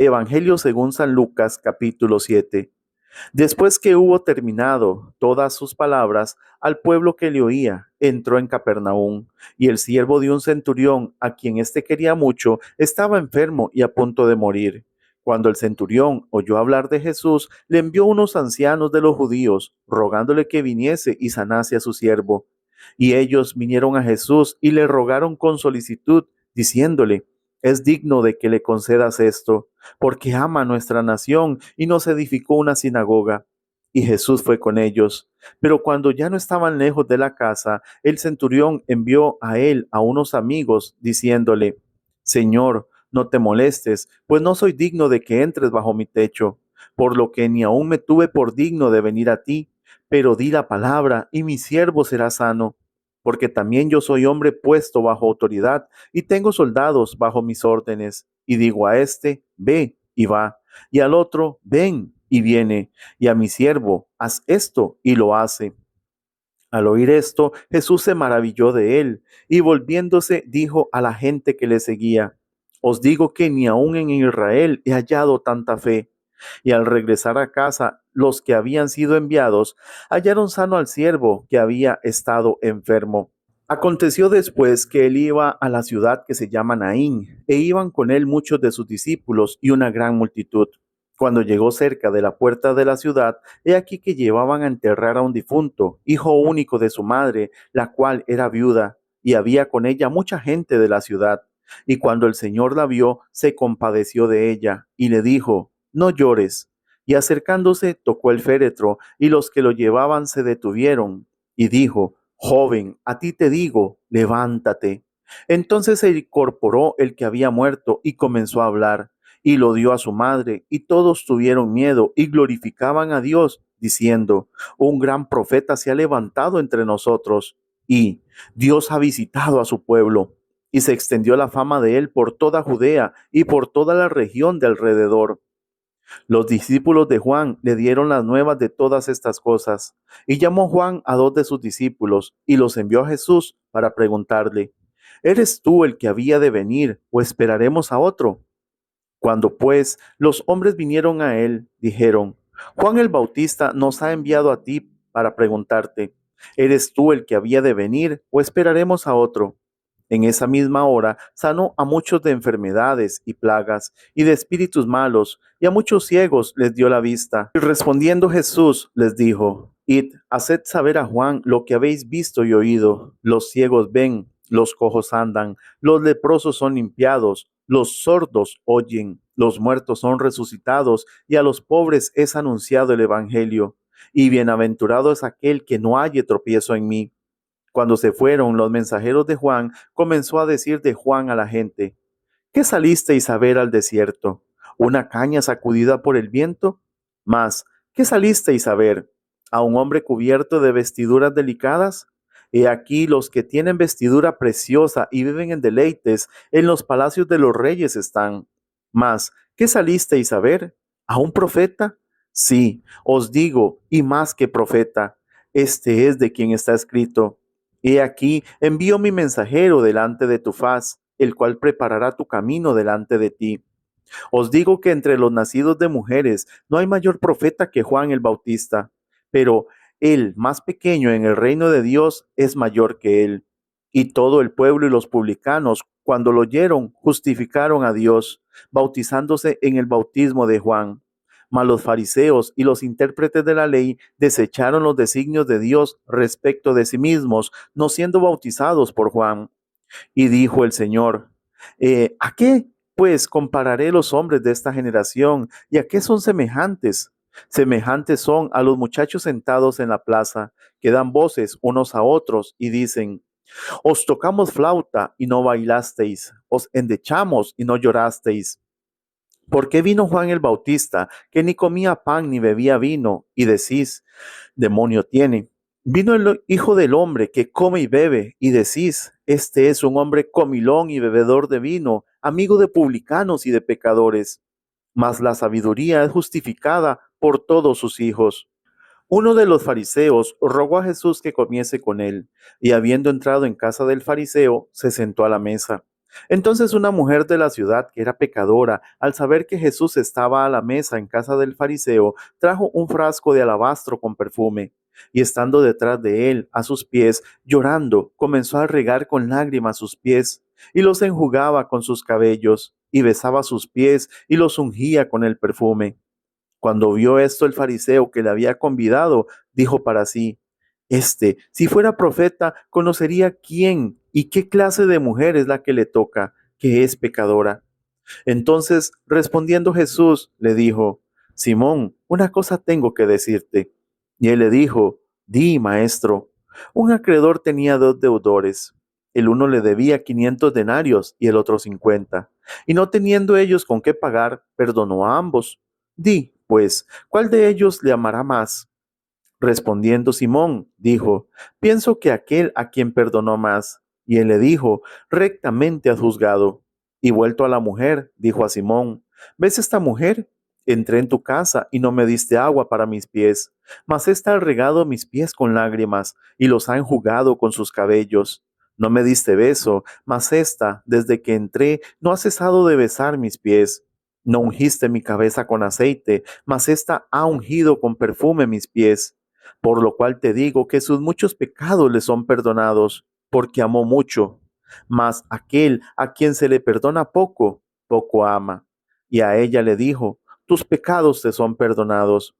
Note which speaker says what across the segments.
Speaker 1: Evangelio según San Lucas, capítulo 7. Después que hubo terminado todas sus palabras al pueblo que le oía, entró en Capernaum, y el siervo de un centurión, a quien éste quería mucho, estaba enfermo y a punto de morir. Cuando el centurión oyó hablar de Jesús, le envió unos ancianos de los judíos, rogándole que viniese y sanase a su siervo. Y ellos vinieron a Jesús y le rogaron con solicitud, diciéndole: es digno de que le concedas esto, porque ama a nuestra nación y nos edificó una sinagoga. Y Jesús fue con ellos. Pero cuando ya no estaban lejos de la casa, el centurión envió a él a unos amigos, diciéndole: Señor, no te molestes, pues no soy digno de que entres bajo mi techo, por lo que ni aun me tuve por digno de venir a ti, pero di la palabra y mi siervo será sano, porque también yo soy hombre puesto bajo autoridad y tengo soldados bajo mis órdenes, y digo a este, ve y va, y al otro, ven y viene, y a mi siervo, haz esto y lo hace. Al oír esto, Jesús se maravilló de él, y volviéndose dijo a la gente que le seguía: os digo que ni aun en Israel he hallado tanta fe. Y al regresar a casa, los que habían sido enviados hallaron sano al siervo que había estado enfermo. Aconteció después que él iba a la ciudad que se llama Naín, e iban con él muchos de sus discípulos y una gran multitud. Cuando llegó cerca de la puerta de la ciudad, he aquí que llevaban a enterrar a un difunto, hijo único de su madre, la cual era viuda, y había con ella mucha gente de la ciudad. Y cuando el Señor la vio, se compadeció de ella, y le dijo: no llores. Y acercándose, tocó el féretro, y los que lo llevaban se detuvieron, y dijo: joven, a ti te digo, levántate. Entonces se incorporó el que había muerto y comenzó a hablar, y lo dio a su madre, y todos tuvieron miedo y glorificaban a Dios, diciendo: un gran profeta se ha levantado entre nosotros, y Dios ha visitado a su pueblo. Y se extendió la fama de él por toda Judea y por toda la región de alrededor. Los discípulos de Juan le dieron las nuevas de todas estas cosas, y llamó Juan a dos de sus discípulos, y los envió a Jesús para preguntarle: ¿eres tú el que había de venir, o esperaremos a otro? Cuando pues los hombres vinieron a él, dijeron: Juan el Bautista nos ha enviado a ti para preguntarte: ¿eres tú el que había de venir, o esperaremos a otro? En esa misma hora sanó a muchos de enfermedades y plagas y de espíritus malos, y a muchos ciegos les dio la vista. Y respondiendo Jesús les dijo: id, haced saber a Juan lo que habéis visto y oído. Los ciegos ven, los cojos andan, los leprosos son limpiados, los sordos oyen, los muertos son resucitados, y a los pobres es anunciado el evangelio. Y bienaventurado es aquel que no halle tropiezo en mí. Cuando se fueron los mensajeros de Juan, comenzó a decir de Juan a la gente: ¿qué salisteis a ver al desierto? ¿Una caña sacudida por el viento? Mas, ¿qué salisteis a ver? ¿A un hombre cubierto de vestiduras delicadas? He aquí los que tienen vestidura preciosa y viven en deleites, en los palacios de los reyes están. Mas, ¿qué salisteis a ver? ¿A un profeta? Sí, os digo, y más que profeta. Este es de quien está escrito: he aquí, envío mi mensajero delante de tu faz, el cual preparará tu camino delante de ti. Os digo que entre los nacidos de mujeres no hay mayor profeta que Juan el Bautista, pero el más pequeño en el reino de Dios es mayor que él. Y todo el pueblo y los publicanos, cuando lo oyeron, justificaron a Dios, bautizándose en el bautismo de Juan. Mas los fariseos y los intérpretes de la ley desecharon los designios de Dios respecto de sí mismos, no siendo bautizados por Juan. Y dijo el Señor: ¿a qué pues compararé los hombres de esta generación? ¿Y a qué son semejantes? Semejantes son a los muchachos sentados en la plaza, que dan voces unos a otros y dicen: os tocamos flauta y no bailasteis, os endechamos y no llorasteis. ¿Por qué vino Juan el Bautista, que ni comía pan ni bebía vino, y decís: demonio tiene? Vino el Hijo del Hombre, que come y bebe, y decís: este es un hombre comilón y bebedor de vino, amigo de publicanos y de pecadores. Mas la sabiduría es justificada por todos sus hijos. Uno de los fariseos rogó a Jesús que comiese con él, y habiendo entrado en casa del fariseo, se sentó a la mesa. Entonces una mujer de la ciudad, que era pecadora, al saber que Jesús estaba a la mesa en casa del fariseo, trajo un frasco de alabastro con perfume, y estando detrás de él, a sus pies, llorando, comenzó a regar con lágrimas sus pies, y los enjugaba con sus cabellos, y besaba sus pies, y los ungía con el perfume. Cuando vio esto el fariseo que le había convidado, dijo para sí: si fuera profeta, conocería quién y qué clase de mujer es la que le toca, que es pecadora. Entonces, respondiendo Jesús, le dijo: Simón, una cosa tengo que decirte. Y él le dijo: Di, maestro. Un acreedor tenía dos deudores. El uno le debía 500 denarios y el otro 50. Y no teniendo ellos con qué pagar, perdonó a ambos. Di, pues, ¿cuál de ellos le amará más? Respondiendo Simón, dijo: Pienso que aquel a quien perdonó más. Y él le dijo: Rectamente has juzgado. Y vuelto a la mujer, dijo a Simón: ¿Ves esta mujer? Entré en tu casa y no me diste agua para mis pies, mas ésta ha regado mis pies con lágrimas y los ha enjugado con sus cabellos. No me diste beso, mas ésta, desde que entré, no ha cesado de besar mis pies. No ungiste mi cabeza con aceite, mas ésta ha ungido con perfume mis pies. Por lo cual te digo que sus muchos pecados le son perdonados, porque amó mucho. Mas aquel a quien se le perdona poco, poco ama. Y a ella le dijo: Tus pecados te son perdonados.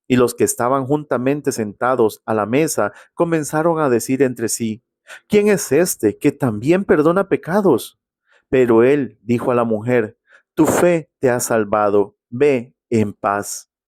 Speaker 1: Y los que estaban juntamente sentados a la mesa comenzaron a decir entre sí: ¿Quién es este que también perdona pecados? Pero él dijo a la mujer: Tu fe te ha salvado, ve en paz.